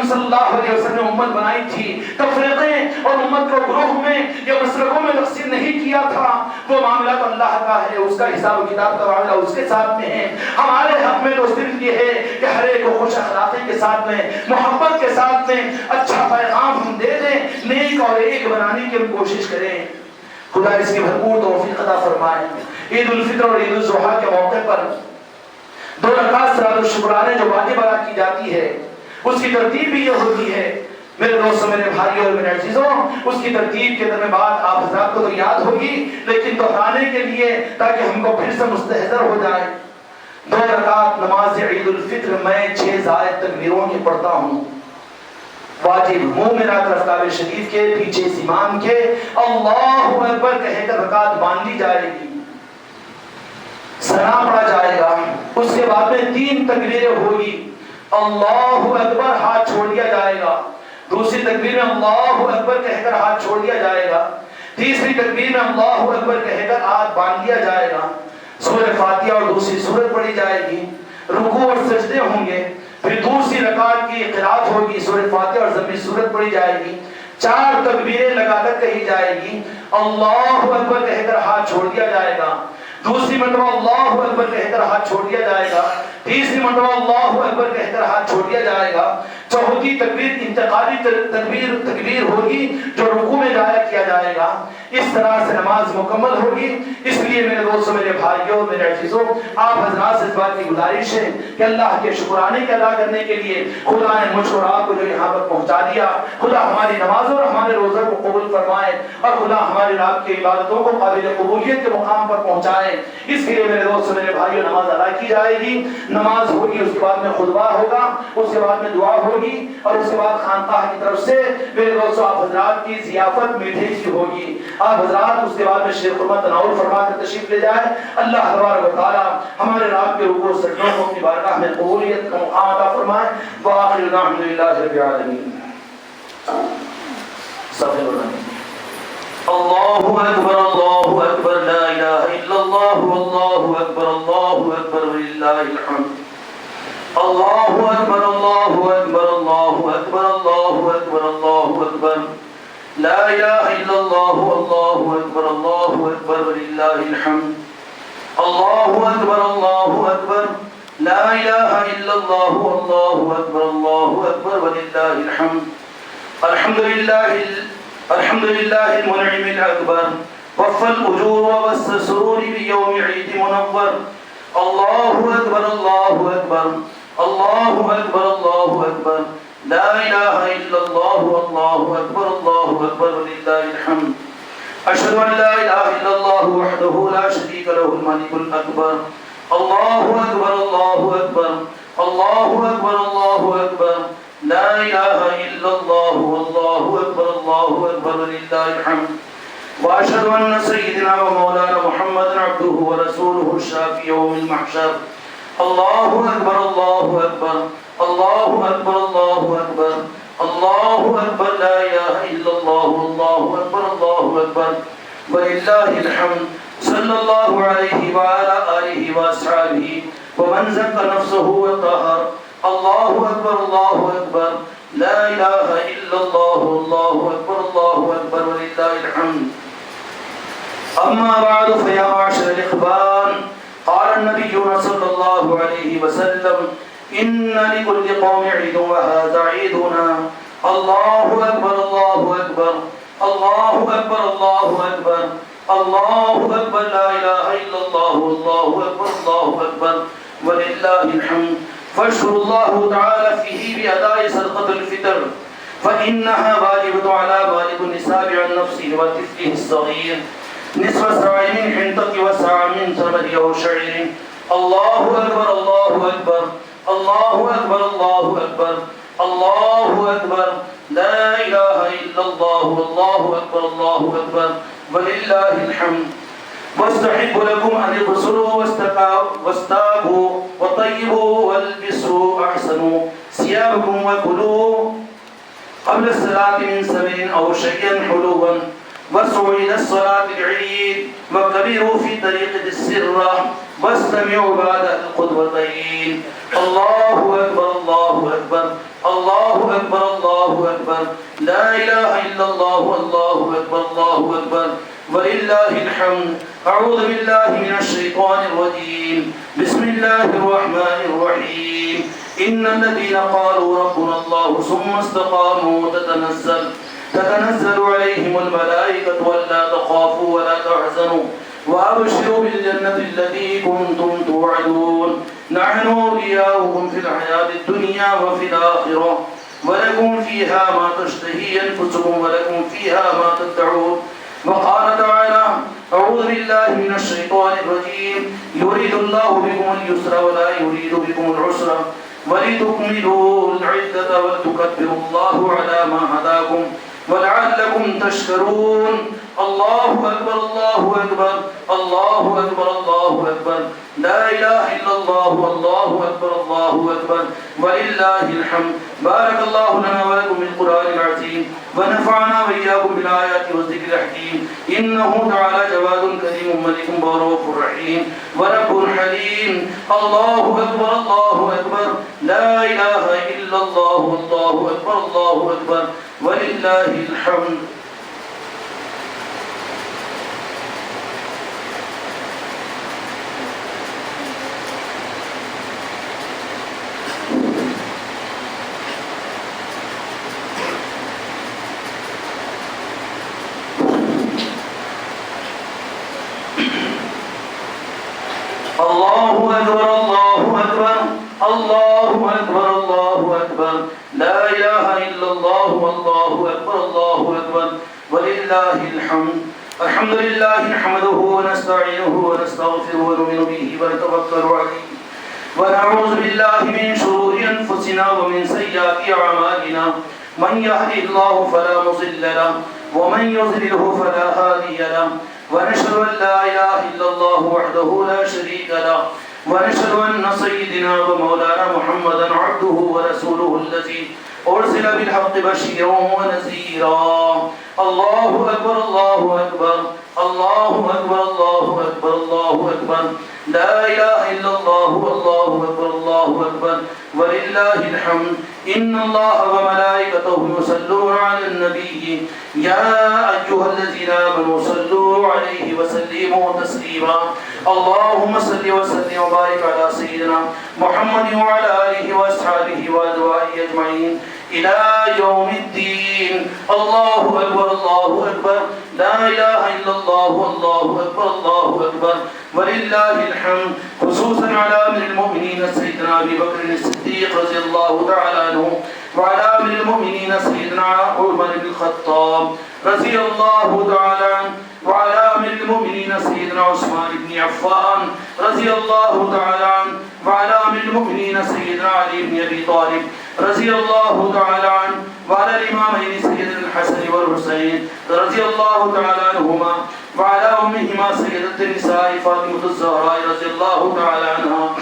صلی اللہ علیہ وسلم نے امت بنائی تھی، تفریقے اور امت کو گروہ میں یا مسلکوں میں تقسیم نہیں کیا تھا، وہ معاملہ تو اللہ کا ہے، اس کا حساب و کتاب کا معاملہ اس کے ساتھ میں ہے۔ ہمارے حق میں تو صرف یہ ہے کہ ہر ایک کو خوش اخلاقی کے ساتھ میں، محبت کے ساتھ میں اچھا پیغام ہم دے دیں، نیک اور ایک بنانے کی ہم کوشش کریں۔ خدا اس کی بھرپور توفیق عطا فرمائے۔ عید الفطر اور عید الاضحیٰ کے موقع پر 2 رکعت صلاۃ الشکرانے جو واجب ادا کی جاتی ہے، اس کی ترتیب بھی یہ ہوتی ہے میرے دوستوں، میرے بھائیوں اور میرے عزیزوں، اس کی ترتیب کے درمیان بات آپ حضرات کو تو یاد ہوگی، لیکن دہرانے کے لیے تاکہ ہم کو پھر سے مستحضر ہو جائے۔ 2 رکعت نماز عید الفطر میں 6 زائد تکبیروں کی پڑھتا ہوں، واجب، منہ میرا طرف کعبہ شریف کے پیچھے اس امام کے اللہ اکبر کہہ کر رکعت باندھی جائے گی، ثنا پڑھا جائے گا، اس کے بعد میں 3 تکبیریں ہوگی، اللہ اکبر ہاتھ چھوڑ دیا جائے گا، دوسری تکبیر میں اللہ اکبر کہہ کر ہاتھ چھوڑ دیا جائے گا، تیسری تکبیر میں اللہ اکبر کہہ کر ہاتھ باندھ دیا جائے گا، سورہ فاتحہ اور دوسری سورت پڑھی جائے گی، رکوع اور سجدے ہوں گے، پھر دوسری رکعت کی قرات ہوگی، سورہ فاتحہ اور ضمنی سورت پڑھی جائے گی، 4 تکبیریں لگا کر کہی جائے گی، اللہ اکبر کہہ کر ہاتھ چھوڑ دیا جائے گا، دوسری مرتبہ اللہ اکبر کہہ کر ہاتھ چھوڑ دیا جائے گا، تیسری مرتبہ اللہ اکبر کہہ کر ہاتھ چھوڑ دیا جائے گا، چوتھی تکبیر انتقالی تکبیر ہوگی جو رکوع میں جایا کیا جائے گا۔ اس طرح سے نماز مکمل ہوگی۔ اس لیے میرے دوستوں، میرے بھائیوں، میرے عزیزوں، آپ حضرات سے اس بات کی گزارش ہے کہ اللہ کے شکرانے کے ادا کرنے کے لیے خدا نے مجھ اور آپ کو جو یہاں پر پہنچا دیا، خدا ہماری نمازوں اور ہمارے روزوں کو قبول فرمائے اور خدا ہماری رات کی عبادتوں کو قابل قبولیت کے مقام پر پہنچائے۔ اس لیے میرے دوستوں، میرے بھائیوں، نماز ادا کی جائے گی، نماز ہوگی، اس کے بعد میں خطبہ ہوگا، اس کے بعد میں دعا ہوگی اور اس کے بعد خانقاہ کی طرف سے میرے دوستوں آپ حضرات کی ضیافت میٹھے کی ہوگی۔ آپ حضرات اس کے بعد میں شیر خرما تناول فرما کر تشریف لے جائیں۔ اللہ تبارک و تعالی ہمارے رات کے رکوع و سجدوں کو اپنی بارگاہ میں قبولیت کا مقام عطا فرمائے۔ وآخر دعوانا الحمد للہ رب العالمین۔ اللہ اکبر، اللہ اکبر، لا الہ الا اللہ، اللہ اکبر، اللہ اکبر وللہ الحمد۔ اللہ اکبر، اللہ اکبر، اللہ اکبر، اللہ اکبر، اللہ اکبر، لا الہ الا اللہ، اللہ اکبر، اللہ اکبر وللہ الحمد۔ اللہ اکبر، اللہ اکبر، لا الہ الا اللہ، اللہ اکبر، اللہ اکبر وللہ الحمد۔ الحمد للہ المنعم الاکبر، وفى الاجور وبث السرور بيوم عيد منور۔ اللہ اکبر، اللہ اکبر، اللہ اکبر، اللہ اکبر، لا الہ الا اللہ، اللہ اکبر، اللہ اکبر وللہ الحمد۔ اشہد ان لا الہ الا اللہ وحدہ لا شریک لہ الملک الاکبر۔ اللہ اکبر، اللہ اکبر، اللہ اکبر، اللہ اکبر، لا الہ الا اللہ، اللہ اکبر، اللہ اکبر وللہ الحمد۔ واشهد ان سيدنا ومولانا محمد عبده ورسوله الشافي يوم المحشر۔ الله اكبر، الله اكبر، الله اكبر، الله اكبر، الله اكبر، لا اله الا الله، الله اكبر، الله اكبر ولله الحمد۔ صلى الله عليه وعلى اله واصحابه ومن زكى نفسه وطهر۔ الله اكبر، الله اكبر، لا اله الا الله، الله اكبر، الله اكبر ولله الحمد۔ اما بعد فيا معشر الاخوان، قال النبي صلى الله عليه وسلم ان لكل قوم عيد وهذا عيدنا۔ الله اكبر، الله اكبر، الله اكبر، الله اكبر، الله اكبر، لا اله الا الله، الله اكبر، الله اكبر ولله الحمد۔ فاشكر الله تعالى فيه بأداء صدقة الفطر، فإنها واجبة على بالغ النساب عن نفسه وطفله الصغير، نصف ساع من حنطة وساع من تمر أو شعير۔ الله أكبر، الله أكبر، الله أكبر، الله أكبر، الله أكبر، لا إله إلا الله، الله أكبر، الله أكبر ولله الحمد۔ واستحب لكم أن اغسلوا واستاقوا وطيبوا والبسوا أحسنوا ثيابكم وكلوا قبل الصلاة من سمن أو شيئا حلوا، واسعوا إلى الصلاة العيد وكبروا في طريقة السرة واستمعوا بعد الخطبتين۔ الله أكبر، الله أكبر، الله أكبر، أكبر لا إله إلا الله الله أكبر الله أكبر ولله الحمد أعوذ بالله من الشيطان الرجيم بسم الله الرحمن الرحيم إن الذين قالوا ربنا الله ثم استقاموا تتنزل عليهم الملائكة ولا تخافوا ولا تحزنوا وأبشروا بالجنة التي كنتم توعدون نحن أولياؤكم في الحياة الدنيا وفي الآخرة ولكم فيها ما تشتهي أنفسكم ولكم فيها ما تدعون وقال تعالى أعوذ بالله من الشيطان الرجيم يريد الله بكم اليسر ولا يريد بكم العسر ولتكملوا العدة ولتكبروا الله على ما هداكم ولعلكم تشكرون الله أكبر الله أكبر الله أكبر الله أكبر لا إله إلا الله والله أكبر الله أكبر ولله الحمد بارك الله لنا ولكم بالقرآن العظيم ونفعنا وإياكم بالآيات والذكر الحكيم إنه تعالى جواد كريم ملك رؤوف رحيم ورب حليم الله أكبر الله أكبر لا إله إلا الله والله أكبر الله أكبر ولله الحمد الله أكبر الله أكبر الله أكبر الله أكبر لا إله إلا الله والله أكبر الله أكبر ولله الحمد الحمد لله نحمده ونستعينه ونستغفره ونؤمن به ونتوكل عليه ونعوذ بالله من شرور أنفسنا ومن سيئات أعمالنا من يهده الله فلا مضل له ومن يضلله فلا هادي له ونشهد أن لا إله إلا الله وحده لا شريك له ونشهد أن سيدنا ومولانا محمدا عبده ورسوله الذي أرسل بالحق بشيرا ونذيرا الله أكبر الله أكبر الله أكبر الله أكبر الله أكبر لا إله إلا الله والله أكبر الله أكبر ولله الحمد إن الله وملائكته يصلون على النبي يا أيها الذين آمنوا صلوا عليه وسلموا تسليما اللهم صل وسلم وبارك على سيدنا محمد وعلى آله وأصحابه وأزواجه أجمعين إلى يوم الدين الله أكبر الله أكبر لا إله إلا الله والله أكبر الله أكبر ولله الحمد خصوصا على أمير المؤمنين سيدنا أبي بكر الصديق رضي الله تعالى عنه وعلى أمير المؤمنين سيدنا عمر بن الخطاب رضي الله تعالى عنه وعلى أمير المؤمنين سيدنا عثمان بن عفان رضي الله تعالى عنه وعلى أمير المؤمنين سيدنا علي بن أبي طالب رضي الله تعالى عنه وعلى الإمامين سيدنا الحسن والحسين رضي الله تعالى عنهما وعلى أمهما سيدة النساء فاطمة الزهراء رضي الله تعالى عنها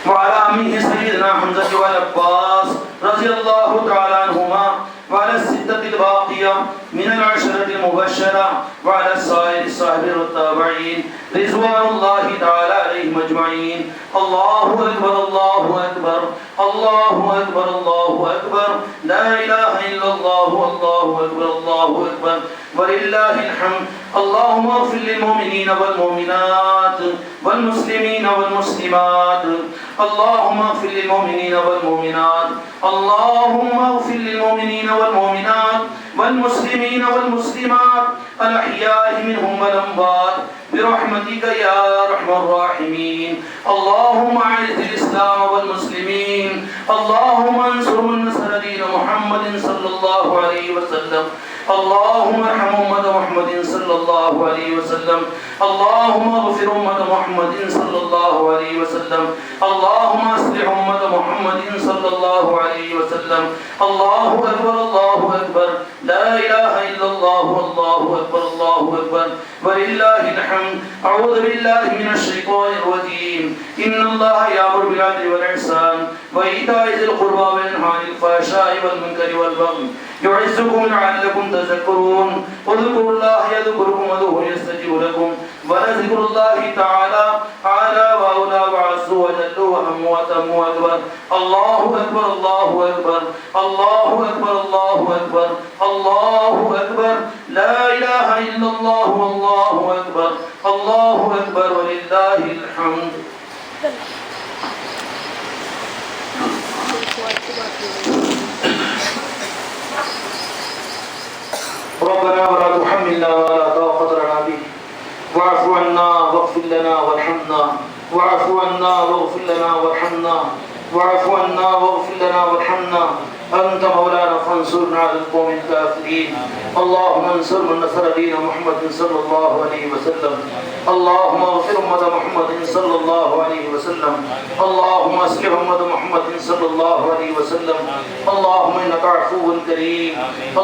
وعلى أمه سيدنا حمزة والعباس رضي الله تعالى عنهما وعلى الستة الباقية من العشرة المبشرة وعلى السائر الصحابة والتابعين رضوان الله تعالى عليهم أجمعين الله أكبر الله أكبر الله أكبر الله أكبر لا إله إلا الله والله أكبر الله أكبر ولله الحمد اللهم اغفر للمؤمنين والمؤمنات والمسلمين والمسلمات اللهم اغفر للمؤمنين والمؤمنات اللهم اغفر للمؤمنين والمؤمنات والمسلمين والمسلمات الأحياء منهم والأموات برحمتك يا أرحم الراحمين اللهم أعز الإسلام والمسلمين اللهم انصر من نصر دين محمد صلى الله عليه وسلم اللهم ارحم أمة محمد صلى الله عليه وسلم اللهم اغفر أمة محمد صلى الله عليه وسلم اللهم اصلح أمة محمد صلى الله عليه وسلم الله أكبر الله أكبر لا إله إلا الله والله أكبر الله أكبر ولله الحمد. أعوذ بالله من الشيطان الرجيم. إن الله يأمر بالعدل والإحسان وإيتاء ذي القربى وينهى عن الفحشاء والمنكر والبغي يعظكم لعلكم تذكرون. اذكروا الله يذكركم وادعوه يستجب لكم ولذكر الله تعالى أعلى وأولى وعز وجل وأهم وأتم وأكبر. الله أكبر الله أكبر الله أكبر الله أكبر الله أكبر. لا إله إلا الله والله أكبر الله أكبر ولله الحمد. ربنا ولا تحملنا ولا طاقة لنا به واعف عنا واغفر لنا وارحمنا واعف عنا واغفر لنا وارحمنا واعف عنا واغفر لنا وارحمنا. أنت مولانا فانصرنا على القوم الكافرين. اللهم انصر من نصر دين محمد صلى الله عليه وسلم. اللهم اغفر أمة محمد صلى الله عليه وسلم. اللهم اصلح أمة محمد صلى الله عليه وسلم. اللهم إنك عفو كريم.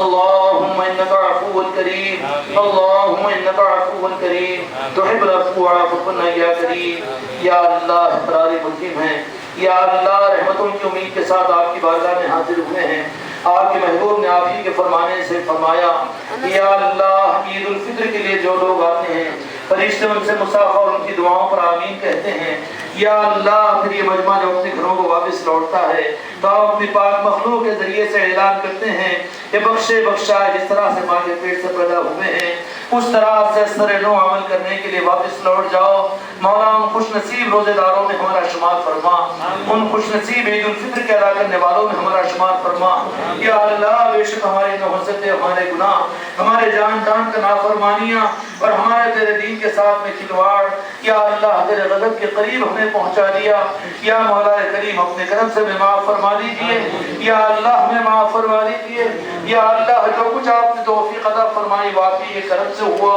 اللهم إنك عفو كريم. اللهم إنك عفو كريم تحب العفو فاعف عنا يا كريم. یا اللہ اقرار ملزم ہیں. یا اللہ رحمتوں کی امید کے ساتھ آپ کی بارگاہ میں حاضر ہوئے ہیں. آپ کے محبوب نے آپ ہی کے فرمانے سے فرمایا یا اللہ عید الفطر کے لیے جو لوگ آتے ہیں فرشتے ان سے مصافحہ اور ان کی دعاؤں پر آمین کہتے ہیں. یا اللہ پھر یہ مجمع جو اپنے گھروں کو واپس لوٹتا ہے تو آپ اپنی پاک مخلوق کے ذریعے سے اعلان کرتے ہیں کہ بخشے بخشائے جس طرح سے ماں کے پیٹ سے پیدا ہوئے ہیں اس طرح سے سر نو عمل کرنے کے لیے واپس لوٹ جاؤ. مولا ان خوش نصیب روزے داروں میں ہمارا شمار فرما. ان خوش نصیب عید الفطر کے ادا کرنے والوں میں ہمارا شمار فرما. یا اللہ بے شک ہماری نحوستیں ہمارے گناہ ہمارے جان جان کا نافرمانیاں اور ہمارے تیرے دین کے ساتھ میں کھلواڑ یا اللہ تیرے غضب کے قریب ہمیں پہنچا دیا. یا مولا کریم اپنے کرم سے ہمیں معاف فرما دیجیے. یا اللہ ہمیں معاف فرما دیجیے. یا اللہ جو کچھ آپ نے توفیق عطا فرمائی واقعی یہ کرم سے ہوا.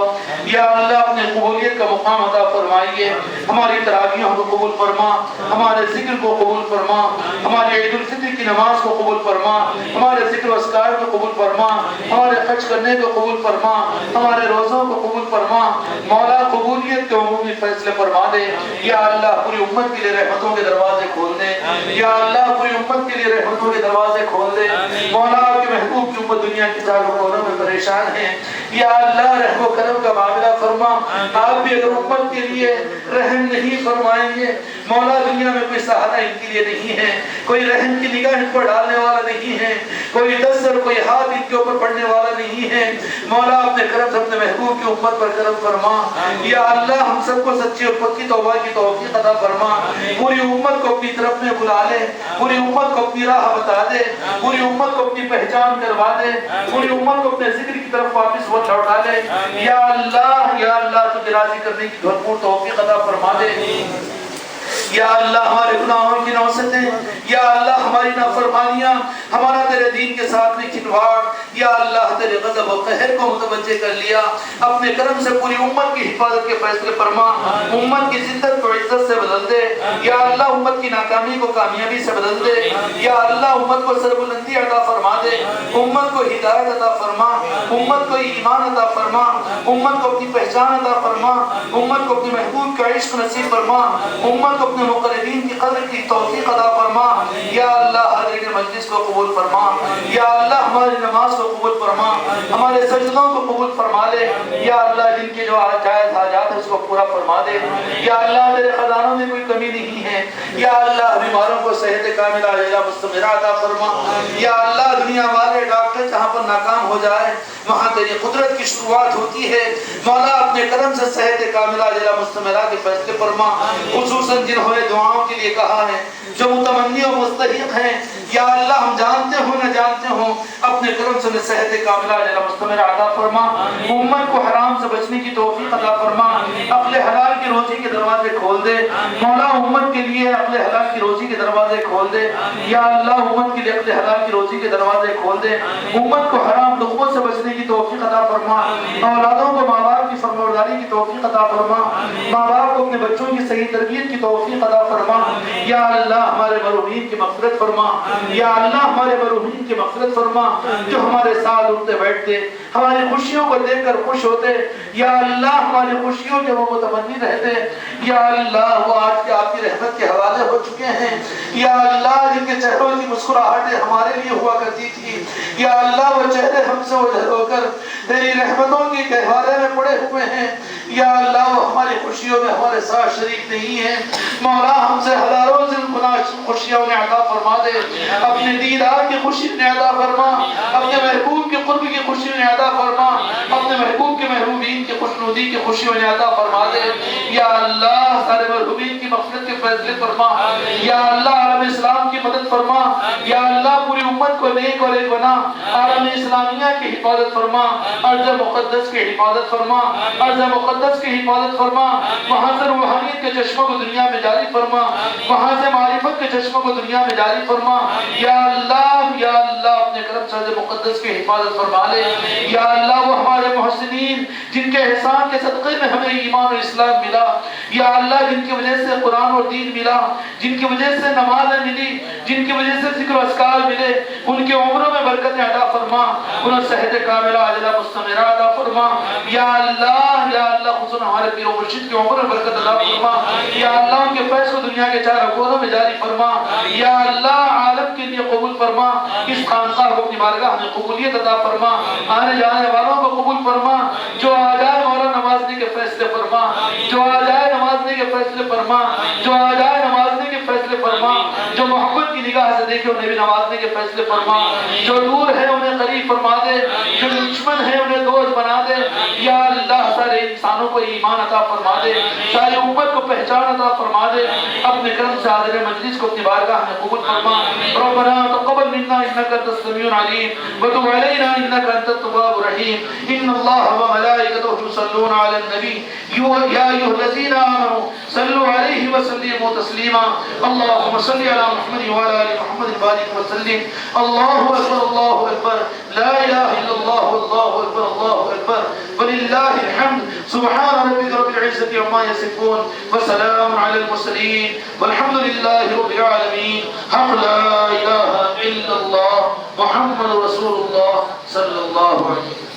یا اللہ اپنے قبولیت کا مقام عطا فرمائیے. ہماری تراویحوں کو قبول فرما. ہمارے ذکر کو قبول فرما. ہمارے عید الفطر کی نماز کو قبول فرما. ہمارے ذکر و اذکار کو قبول فرما. ہمارے خرچ کرنے کو قبول فرما. ہمارے روزوں کو قبول فرما. مولا قبولیت کے عمومی فیصلے فرما دے. یا اللہ پوری امت کے لیے رحمتوں کے دروازے کھول دے. یا اللہ پوری امت کے لیے رحمتوں کے دروازے کھول دے. مولا آپ کے محبوب کی امت دنیا کے چاروں کونوں میں پریشان ہے. یا اللہ رحم و کرم کا معاملہ فرما. آپ بھی اگر امت کے لیے رحم نہیں فرمائیں گے مولا دنیا میں کوئی سہارا ان کے لیے نہیں ہے. کوئی رحم کی نگاہ ان پر ڈالنے والا نہیں ہے. کوئی دست اور کوئی ہاتھ ان کے اوپر پڑنے والا نہیں ہے. مولا اپنے کرم سے اپنے محبوب کی امت پر کرم فرما. یا اللہ ہم سب کو سچی اور پکی توبہ کی توفیق عطا فرما. پوری امت کو اپنی طرف میں بلا لے. پوری امت کو اپنی راہ بتا دے. پوری امت کو اپنی پہچان کروا دے. پوری امت کو اپنے ذکر کی طرف واپس وہ لوٹا لے. یا اللہ تجھے راضی کرنے کی بھرپور توفیق عطا فرما دے. یا اللہ ہمارے گناہوں کی نوستیں. یا اللہ ہماری نافرمانیاں ہمارا تیرے دین کے ساتھ میں کھلواڑ. یا اللہ تیرے غضب و قہر کو متوجہ کر لیا. اپنے کرم سے پوری امت کی حفاظت کے فیصلے فرما. امت کی ذلت کو عزت سے بدل دے. یا اللہ امت کی ناکامی کو کامیابی سے بدل دے. یا اللہ امت کو سربلندی عطا فرما دے. امت کو ہدایت عطا فرما. امت کو ایمان عطا فرما. امت کو اپنی پہچان عطا فرما. امت کو اپنے محبوب کا عشق نصیب فرما. امت کو اپنے مقربین کی قدر کی توفیق عطا فرما. یا اللہ حاضرین مجلس کو قبول فرما. یا اللہ ہماری نماز کو قبول فرما. ہمارے سجدوں کو قبول فرما لے. یا اللہ جن کے جو جائز حاجات ہے اس کو پورا فرما دے. یا اللہ تیرے خزانوں میں کوئی کمی نہیں ہے. یا اللہ بیماروں کو صحت کاملہ عاجلہ مستمرہ عطا فرما. یا اللہ دنیا والے ڈاکٹر جہاں پر ناکام ہو جائے وہاں تیری قدرت کی شروعات ہوتی ہے. مولا اپنے کرم سے صحت کاملہ عاجلہ مستمرہ کے فیصلے فرما. خصوصاً جنہوں نے دعاؤں کے لیے کہا ہے جو متمنی و مستحق ہیں یا اللہ ہم جانتے ہوں نہ جانتے ہوں اپنے کرم سے صحت کاملہ عاجلہ مستمرہ عطا فرما. امت کو حرام سے بچنے کی توفیق عطا فرما. عقل حلال کی روزی کے دروازے کھول دے. مولا امت کے لیے عقل حلال کی روزی کے دروازے کھول دے. یا اللہ امت کے لیے عقل حلال کی روزی کے دروازے کھول دے. امت کو حرام لقموں سے بچنے کی توفیق عطا فرما. اولادوں کو ماں باپ کی فرمانبرداری کی توفیق عطا فرما. ماں باپ کو اپنے بچوں کی صحیح تربیت کی توفیق عطا فرما. یا اللہ ہمارے مرحومین کی مغفرت فرما. یا اللہ ہمارے مرحومین کی مغفرت فرما. جو ہمارے ساتھ اٹھتے بیٹھتے ہماری خوشیوں کو دیکھ کر خوش ہوتے، یا اللہ ہماری خوشیوں کے وہ متمنی رہتے، یا اللہ وہ آج کے آپ کی رحمت کے حوالے ہو چکے ہیں، یا اللہ جن کے چہروں کی مسکراہٹیں ہمارے لیے ہوا کرتی تھی، یا اللہ وہ چہرے ہم سے اوجھل ہو کر تیری رحمتوں کی گہوارے میں پڑے ہوئے ہیں، یا اللہ وہ ہماری خوشیوں میں ہمارے ساتھ شریک نہیں ہیں، مولا ہم سے ہزاروں سے گناہ خوشیوں نے عطا فرما دے، اپنے دیدار کی خوشی نے عطا فرما، اپنے محبوب کے قرب کی خوشی نے عطا فرما، اپنے محبوب کے محبوبین کی خوشنودی کی خوشیوں نے عطا فرما دے، یا اللہ سارے محبوبین کی مغفرت کے فیصلے فرما، یا اللہ عالم اسلام کی مدد فرما، یا اللہ پوری امت کو نیک اور ایک بنا، عالم اسلامیہ کی حفاظت فرما، ارض مقدس کی حفاظت فرما، ارض مقدس کی حفاظت فرما، وہاں سے روحانیت کے چشموں کو دنیا میں جاری فرما، وہاں سے معرفت کے چشموں کو دنیا میں جاری فرما، یا اللہ اپنے کرم سے ارض مقدس کی حفاظت فرما لے، یا اللہ وہ ہمارے محسنین جن کے احسان کے صدقے میں ہمیں ایمان و اسلام ملا، یا اللہ جن کی وجہ سے قرآن اور دین ملا، جن کی وجہ سے نمازیں ملی، جن کی وجہ سے ذکر و اذکار ملے، ان کے عمروں میں برکت عطا فرما، انہیں صحت کاملہ عاجلہ مستمرہ عطا فرما، یا اللہ خصوصاً ہمارے پیر و مرشد کی عمر میں برکت عطا فرما، یا اللہ ان کے فیض کو دنیا کے چاروں کونوں میں جاری فرما، یا اللہ عالم کے لیے قبول فرما، اس خانقاہ کو اپنی بارگاہ میں قبولیت عطا فرما، آنے جانے والوں کو قبول فرما، جو آ جائے مولا نوازنے کے فیصلے فرما، جو آ جائے نوازنے کے فیصلے فرما، جو آ جائے نوازنے کے فیصلے فرما، جو محبت کی نگاہ سے دیکھے انہیں بھی نوازنے کے فیصلے فرما، جو دور ہے انہیں قریب فرما دے، جو دشمن ہے انہیں دوست بنا دے، یا اللہ سارے انسانوں کو ایمان عطا فرما دے، ساری امت کو پہچان عطا فرما دے، اپنے کرم سے حاضر مجلس کو اپنی بارگاہ میں قبول فرما، ربنا تقبل منا انك انت السميع العليم وتب علينا انك انت التواب الرحيم، ان الله وملائكته يصلون على النبي يا ايها الذين امنوا صلوا عليه وسلموا تسليما، اللهم صل على محمد وعلى ال محمد وبارك وسلم، الله اكبر الله اكبر، لا اله الا الله والله اكبر الله اكبر ولله الحمد، سبحان ربك رب العزة عما يصفون وسلام على المرسلين والحمد لله رب العالمين، حق لا اله الا الله محمد رسول الله صلى الله عليه وسلم۔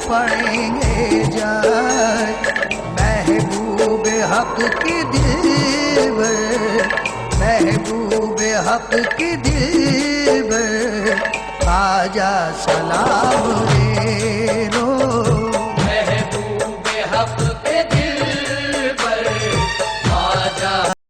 پڑیں گے جائے محبوب حق کی دل بر، محبوب حق کی دل بر، خواجہ سلام